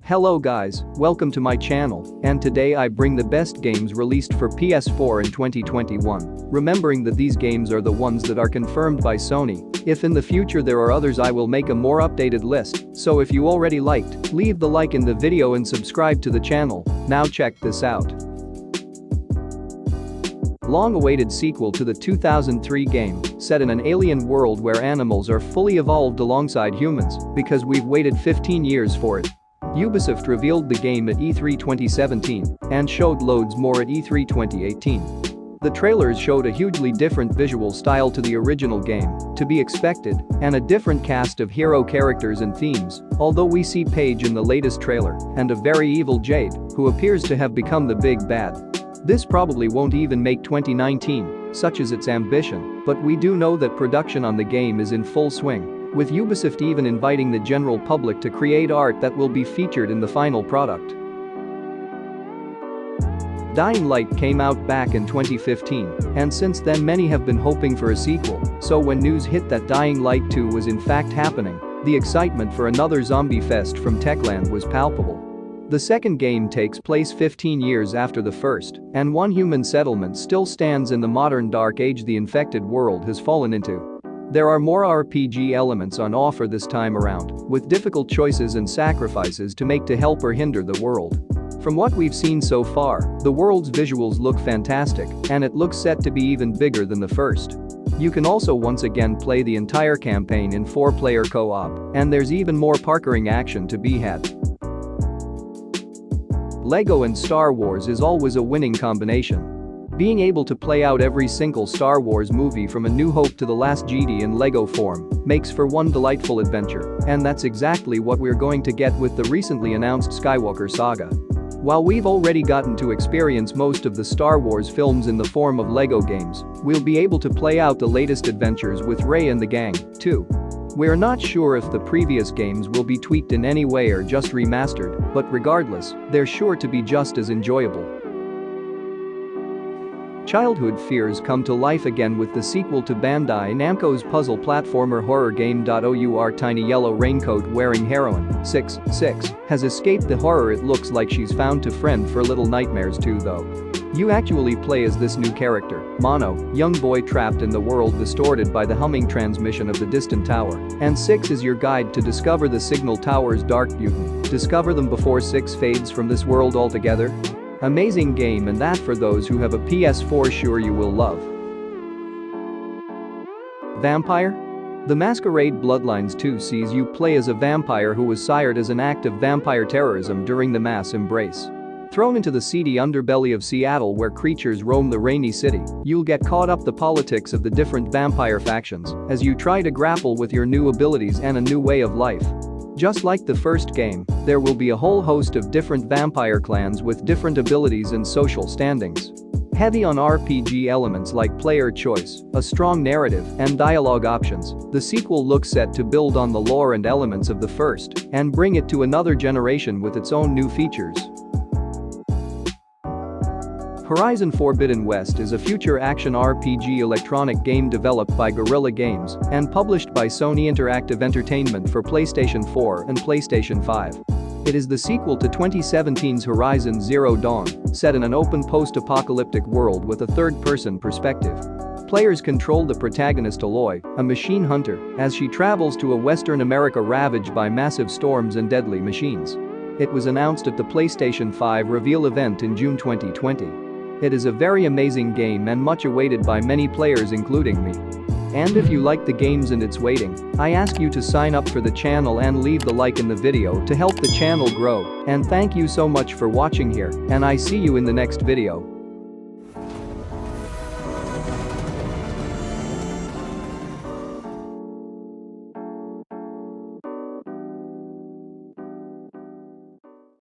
Hello guys, welcome to my channel, and today I bring the best games released for PS4 in 2021, remembering that these games are the ones that are confirmed by Sony. If in the future there are others, I will make a more updated list, so if you already liked, leave the like in the video and subscribe to the channel. Now check this out. Long-awaited sequel to the 2003 game, set in an alien world where animals are fully evolved alongside humans, because we've waited 15 years for it. Ubisoft revealed the game at E3 2017 and showed loads more at E3 2018. The trailers showed a hugely different visual style to the original game, to be expected, and a different cast of hero characters and themes, although we see Paige in the latest trailer and a very evil Jade, who appears to have become the big bad. This probably won't even make 2019, such is its ambition, but we do know that production on the game is in full swing, with Ubisoft even inviting the general public to create art that will be featured in the final product. Dying Light came out back in 2015, and since then many have been hoping for a sequel, so when news hit that Dying Light 2 was in fact happening, the excitement for another zombie fest from Techland was palpable. The second game takes place 15 years after the first, and one human settlement still stands in the modern dark age the infected world has fallen into. There are more RPG elements on offer this time around, with difficult choices and sacrifices to make to help or hinder the world. From what we've seen so far, the world's visuals look fantastic, and it looks set to be even bigger than the first. You can also once again play the entire campaign in 4-player co-op, and there's even more parkouring action to be had. LEGO and Star Wars is always a winning combination. Being able to play out every single Star Wars movie from A New Hope to The Last Jedi in LEGO form makes for one delightful adventure, and that's exactly what we're going to get with the recently announced Skywalker saga. While we've already gotten to experience most of the Star Wars films in the form of LEGO games, we'll be able to play out the latest adventures with Rey and the gang, too. We're not sure if the previous games will be tweaked in any way or just remastered, but regardless, they're sure to be just as enjoyable. Childhood fears come to life again with the sequel to Bandai Namco's puzzle platformer horror game. Our tiny yellow raincoat-wearing heroine, 6 has escaped the horror. It looks like she's found a friend for little nightmares too though. You actually play as this new character, Mono, young boy trapped in the world distorted by the humming transmission of the distant tower, and 6 is your guide to discover the Signal Tower's dark mutant. Discover them before 6 fades from this world altogether. Amazing game, and that for those who have a PS4 sure you will love. Vampire? The Masquerade Bloodlines 2 sees you play as a vampire who was sired as an act of vampire terrorism during the mass embrace. Thrown into the seedy underbelly of Seattle where creatures roam the rainy city, you'll get caught up the politics of the different vampire factions as you try to grapple with your new abilities and a new way of life. Just like the first game, there will be a whole host of different vampire clans with different abilities and social standings. Heavy on RPG elements like player choice, a strong narrative, and dialogue options, the sequel looks set to build on the lore and elements of the first and bring it to another generation with its own new features. Horizon Forbidden West is a future action RPG electronic game developed by Guerrilla Games and published by Sony Interactive Entertainment for PlayStation 4 and PlayStation 5. It is the sequel to 2017's Horizon Zero Dawn, set in an open post-apocalyptic world with a third-person perspective. Players control the protagonist Aloy, a machine hunter, as she travels to a Western America ravaged by massive storms and deadly machines. It was announced at the PlayStation 5 reveal event in June 2020. It is a very amazing game and much awaited by many players including me. And if you like the games and it's waiting, I ask you to sign up for the channel and leave the like in the video to help the channel grow, and thank you so much for watching here, and I see you in the next video.